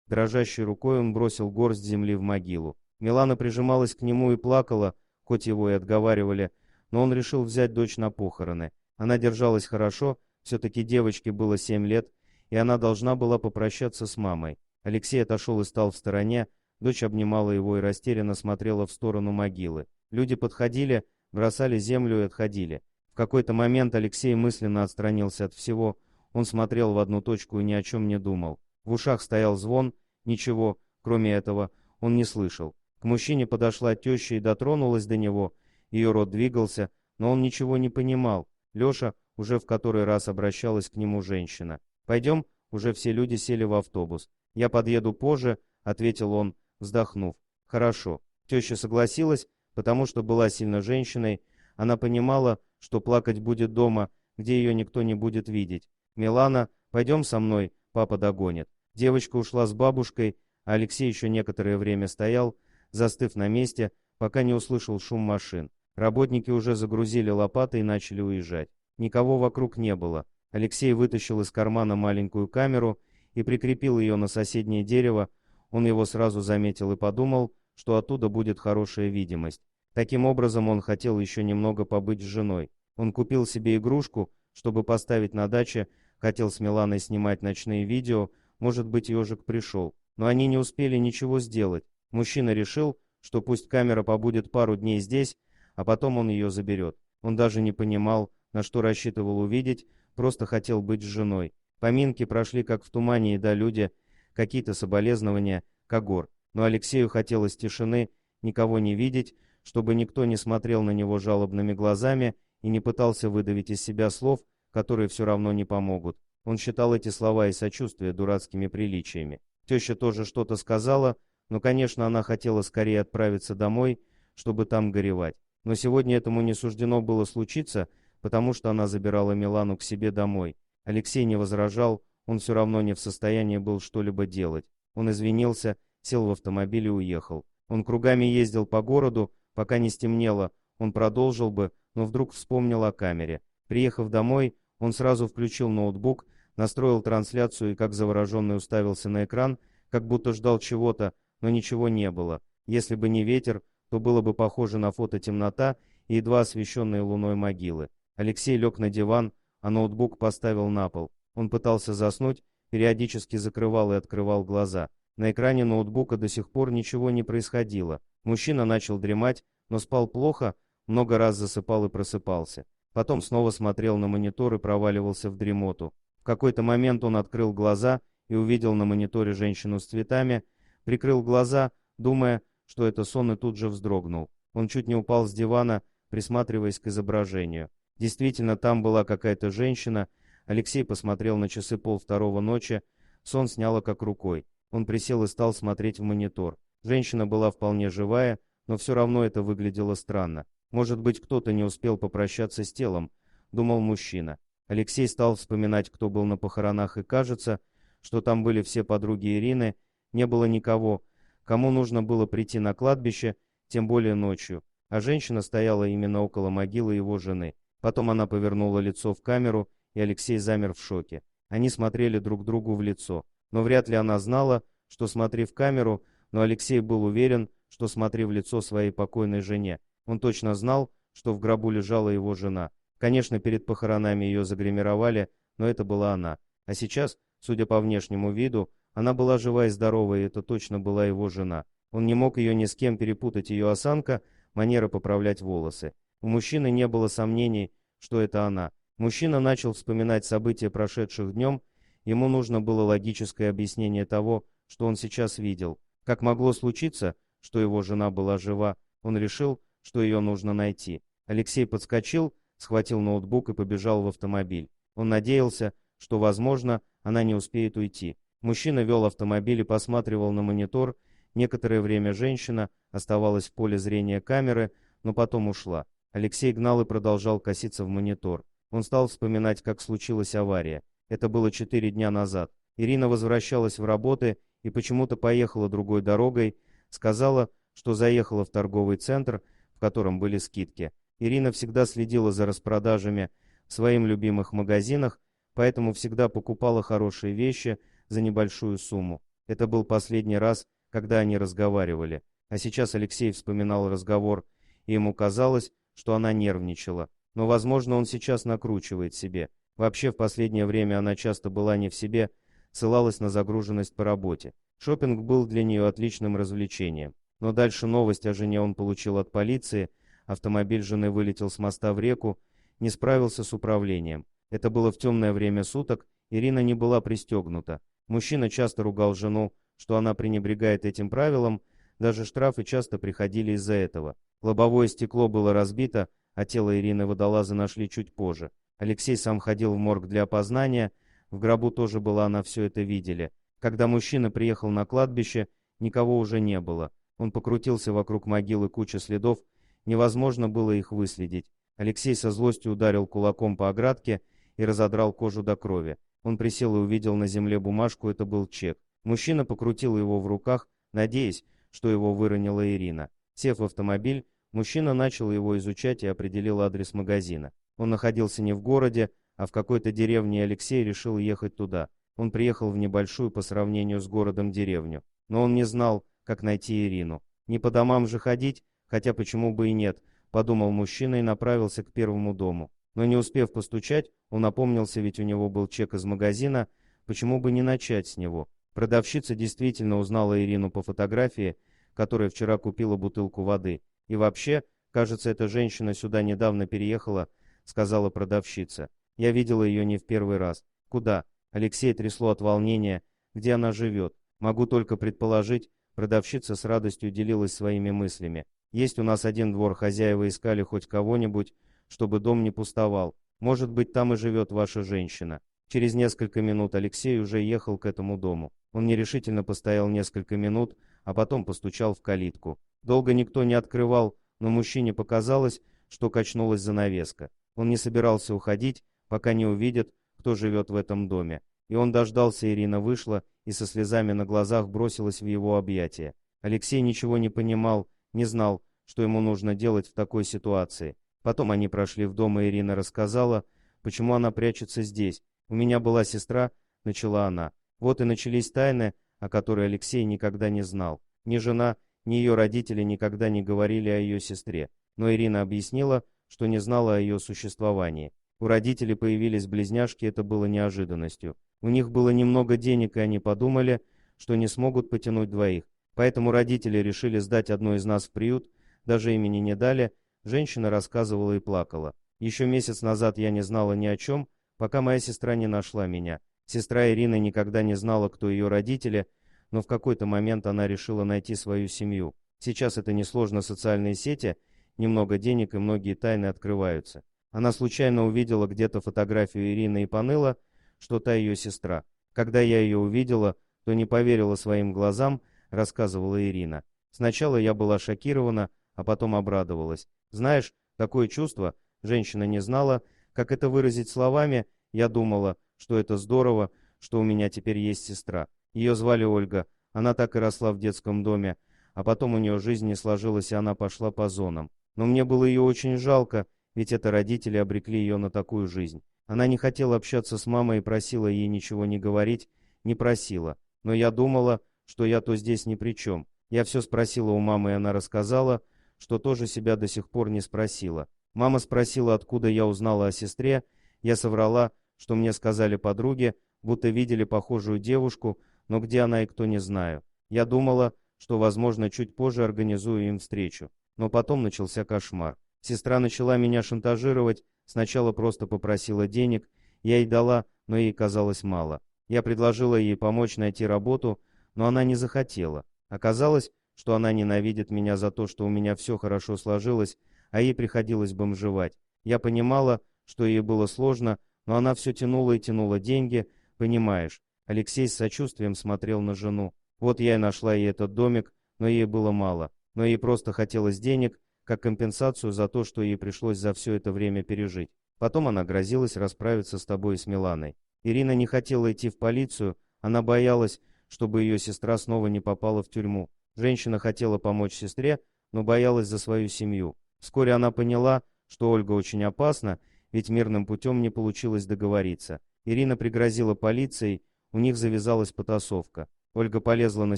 Дрожащей рукой он бросил горсть земли в могилу. Милана прижималась к нему и плакала, хоть его и отговаривали, но он решил взять дочь на похороны. Она держалась хорошо, все-таки девочке было 7 лет, и она должна была попрощаться с мамой. Алексей отошел и стал в стороне, дочь обнимала его и растерянно смотрела в сторону могилы. Люди подходили, бросали землю и отходили. В какой-то момент Алексей мысленно отстранился от всего, он смотрел в одну точку и ни о чем не думал. В ушах стоял звон, ничего, кроме этого, он не слышал. К мужчине подошла теща и дотронулась до него, ее рот двигался, но он ничего не понимал. Леша уже в который раз обращалась к нему женщина. «Пойдем?» Уже все люди сели в автобус. «Я подъеду позже», — ответил он, вздохнув. «Хорошо». Теща согласилась, потому что была сильно женщиной. Она понимала, что плакать будет дома, где ее никто не будет видеть. «Милана, пойдем со мной, папа догонит». Девочка ушла с бабушкой, а Алексей еще некоторое время стоял, застыв на месте, пока не услышал шум машин. Работники уже загрузили лопаты и начали уезжать. Никого вокруг не было. Алексей вытащил из кармана маленькую камеру и прикрепил ее на соседнее дерево. Он его сразу заметил и подумал, что оттуда будет хорошая видимость. Таким образом он хотел еще немного побыть с женой. Он купил себе игрушку, чтобы поставить на даче, хотел с Миланой снимать ночные видео, может быть, ежик пришел. Но они не успели ничего сделать. Мужчина решил, что пусть камера побудет пару дней здесь, а потом он ее заберет. Он даже не понимал, на что рассчитывал увидеть, просто хотел быть с женой. Поминки прошли как в тумане, и да, люди, какие-то соболезнования, Когор. Но Алексею хотелось тишины, никого не видеть, чтобы никто не смотрел на него жалобными глазами и не пытался выдавить из себя слов, которые все равно не помогут. Он считал эти слова и сочувствие дурацкими приличиями. Теща тоже что-то сказала, но, конечно, она хотела скорее отправиться домой, чтобы там горевать. Но сегодня этому не суждено было случиться, потому что она забирала Милану к себе домой. Алексей не возражал, он все равно не в состоянии был что-либо делать. Он извинился, сел в автомобиль и уехал. Он кругами ездил по городу, пока не стемнело, он продолжил бы, но вдруг вспомнил о камере. Приехав домой, он сразу включил ноутбук, настроил трансляцию и как завороженный уставился на экран, как будто ждал чего-то, но ничего не было. Если бы не ветер, то было бы похоже на фото темнота и едва освещенные луной могилы. Алексей лег на диван, а ноутбук поставил на пол. Он пытался заснуть, периодически закрывал и открывал глаза. На экране ноутбука до сих пор ничего не происходило. Мужчина начал дремать, но спал плохо, много раз засыпал и просыпался. Потом снова смотрел на монитор и проваливался в дремоту. В какой-то момент он открыл глаза и увидел на мониторе женщину с цветами, прикрыл глаза, думая, что это сон, и тут же вздрогнул. Он чуть не упал с дивана, присматриваясь к изображению. Действительно, там была какая-то женщина. Алексей посмотрел на часы 1:30 ночи, сон сняло как рукой. Он присел и стал смотреть в монитор. Женщина была вполне живая, но все равно это выглядело странно. Может быть, кто-то не успел попрощаться с телом, думал мужчина. Алексей стал вспоминать, кто был на похоронах, и кажется, что там были все подруги Ирины, не было никого, кому нужно было прийти на кладбище, тем более ночью, а женщина стояла именно около могилы его жены. Потом она повернула лицо в камеру, и Алексей замер в шоке. Они смотрели друг другу в лицо, но вряд ли она знала, что смотри в камеру, но Алексей был уверен, что смотри в лицо своей покойной жене. Он точно знал, что в гробу лежала его жена. Конечно, перед похоронами ее загримировали, но это была она. А сейчас, судя по внешнему виду, она была жива и здорова, и это точно была его жена. Он не мог ее ни с кем перепутать, ее осанка, манера поправлять волосы. У мужчины не было сомнений, что это она. Мужчина начал вспоминать события прошедших днем, ему нужно было логическое объяснение того, что он сейчас видел. Как могло случиться, что его жена была жива, он решил, что ее нужно найти. Алексей подскочил, схватил ноутбук и побежал в автомобиль. Он надеялся, что, возможно, она не успеет уйти. Мужчина вел автомобиль и посматривал на монитор. Некоторое время женщина оставалась в поле зрения камеры, но потом ушла. Алексей гнал и продолжал коситься в монитор. Он стал вспоминать, как случилась авария. Это было 4 дня назад. Ирина возвращалась в работу и почему-то поехала другой дорогой, сказала, что заехала в торговый центр, в котором были скидки. Ирина всегда следила за распродажами в своих любимых магазинах, поэтому всегда покупала хорошие вещи за небольшую сумму. Это был последний раз, когда они разговаривали. А сейчас Алексей вспоминал разговор, и ему казалось, что она нервничала. Но, возможно, он сейчас накручивает себе. Вообще, в последнее время она часто была не в себе, ссылалась на загруженность по работе. Шопинг был для нее отличным развлечением. Но дальше новость о жене он получил от полиции, автомобиль жены вылетел с моста в реку, не справился с управлением. Это было в темное время суток, Ирина не была пристегнута. Мужчина часто ругал жену, что она пренебрегает этим правилом, даже штрафы часто приходили из-за этого. Лобовое стекло было разбито, а тело Ирины водолаза нашли чуть позже. Алексей сам ходил в морг для опознания, в гробу тоже была, она все это видели. Когда мужчина приехал на кладбище, никого уже не было. Он покрутился вокруг могилы, куча следов, невозможно было их выследить. Алексей со злостью ударил кулаком по оградке и разодрал кожу до крови. Он присел и увидел на земле бумажку, это был чек. Мужчина покрутил его в руках, надеясь, что его выронила Ирина. Сев в автомобиль, мужчина начал его изучать и определил адрес магазина. Он находился не в городе, а в какой-то деревне, и Алексей решил ехать туда. Он приехал в небольшую по сравнению с городом деревню. Но он не знал, как найти Ирину. Не по домам же ходить, хотя почему бы и нет, подумал мужчина и направился к первому дому. Но не успев постучать, он опомнился, ведь у него был чек из магазина, почему бы не начать с него. Продавщица действительно узнала Ирину по фотографии, которая вчера купила бутылку воды. И вообще, кажется, эта женщина сюда недавно переехала, сказала продавщица. Я видела ее не в первый раз. Куда? Алексей трясло от волнения. Где она живет? Могу только предположить. Продавщица с радостью делилась своими мыслями. Есть у нас один двор, хозяева искали хоть кого-нибудь, чтобы дом не пустовал. Может быть, там и живет ваша женщина. Через несколько минут Алексей уже ехал к этому дому. Он нерешительно постоял несколько минут, а потом постучал в калитку. Долго никто не открывал, но мужчине показалось, что качнулась занавеска. Он не собирался уходить, пока не увидит, кто живет в этом доме. И он дождался, Ирина вышла и со слезами на глазах бросилась в его объятия. Алексей ничего не понимал, не знал, что ему нужно делать в такой ситуации. Потом они прошли в дом, и Ирина рассказала, почему она прячется здесь. «У меня была сестра», — начала она. Вот и начались тайны, о которой Алексей никогда не знал. Ни жена, ни ее родители никогда не говорили о ее сестре. Но Ирина объяснила, что не знала о ее существовании. У родителей появились близняшки, это было неожиданностью. У них было немного денег, и они подумали, что не смогут потянуть двоих. Поэтому родители решили сдать одну из нас в приют, даже имени не дали. Женщина рассказывала и плакала. Еще месяц назад я не знала ни о чем, пока моя сестра не нашла меня. Сестра Ирины никогда не знала, кто ее родители, но в какой-то момент она решила найти свою семью. Сейчас это несложно, социальные сети, немного денег и многие тайны открываются. Она случайно увидела где-то фотографию Ирины и поныла, что та ее сестра. Когда я ее увидела, то не поверила своим глазам, рассказывала Ирина. Сначала я была шокирована, а потом обрадовалась. Знаешь, такое чувство, женщина не знала, как это выразить словами. Я думала, что это здорово, что у меня теперь есть сестра. Ее звали Ольга, она так и росла в детском доме, а потом у нее жизнь не сложилась, и она пошла по зонам. Но мне было ее очень жалко, ведь это родители обрекли ее на такую жизнь. Она не хотела общаться с мамой и просила ей ничего не говорить, не просила. Но я думала, что я-то здесь ни при чем. Я все спросила у мамы, и она рассказала, что тоже себя до сих пор не спросила. Мама спросила, откуда я узнала о сестре. Я соврала, что мне сказали подруги, будто видели похожую девушку, но где она и кто, не знаю. Я думала, что, возможно, чуть позже организую им встречу. Но потом начался кошмар. Сестра начала меня шантажировать, сначала просто попросила денег, я ей дала, но ей казалось мало. Я предложила ей помочь найти работу, но она не захотела. Оказалось, что она ненавидит меня за то, что у меня все хорошо сложилось, а ей приходилось бомжевать. Я понимала, что ей было сложно, но она все тянула и тянула деньги, понимаешь. Алексей с сочувствием смотрел на жену. Вот я и нашла ей этот домик, но ей было мало. Но ей просто хотелось денег, как компенсацию за то, что ей пришлось за все это время пережить. Потом она грозилась расправиться с тобой и с Миланой. Ирина не хотела идти в полицию, она боялась, чтобы ее сестра снова не попала в тюрьму. Женщина хотела помочь сестре, но боялась за свою семью. Вскоре она поняла, что Ольга очень опасна, ведь мирным путем не получилось договориться. Ирина пригрозила полицией, у них завязалась потасовка. Ольга полезла на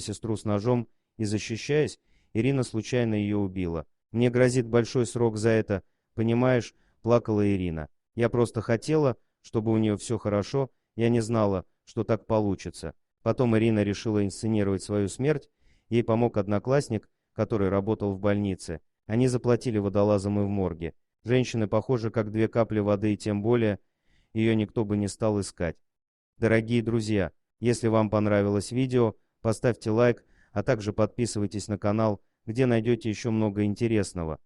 сестру с ножом и, защищаясь, Ирина случайно ее убила. «Мне грозит большой срок за это, понимаешь?» — плакала Ирина. «Я просто хотела, чтобы у нее все хорошо, я не знала, что так получится». Потом Ирина решила инсценировать свою смерть, ей помог одноклассник, который работал в больнице. Они заплатили водолазам и в морге. Женщины похожи как две капли воды, и тем более ее никто бы не стал искать. Дорогие друзья, если вам понравилось видео, поставьте лайк, а также подписывайтесь на канал, где найдете еще много интересного.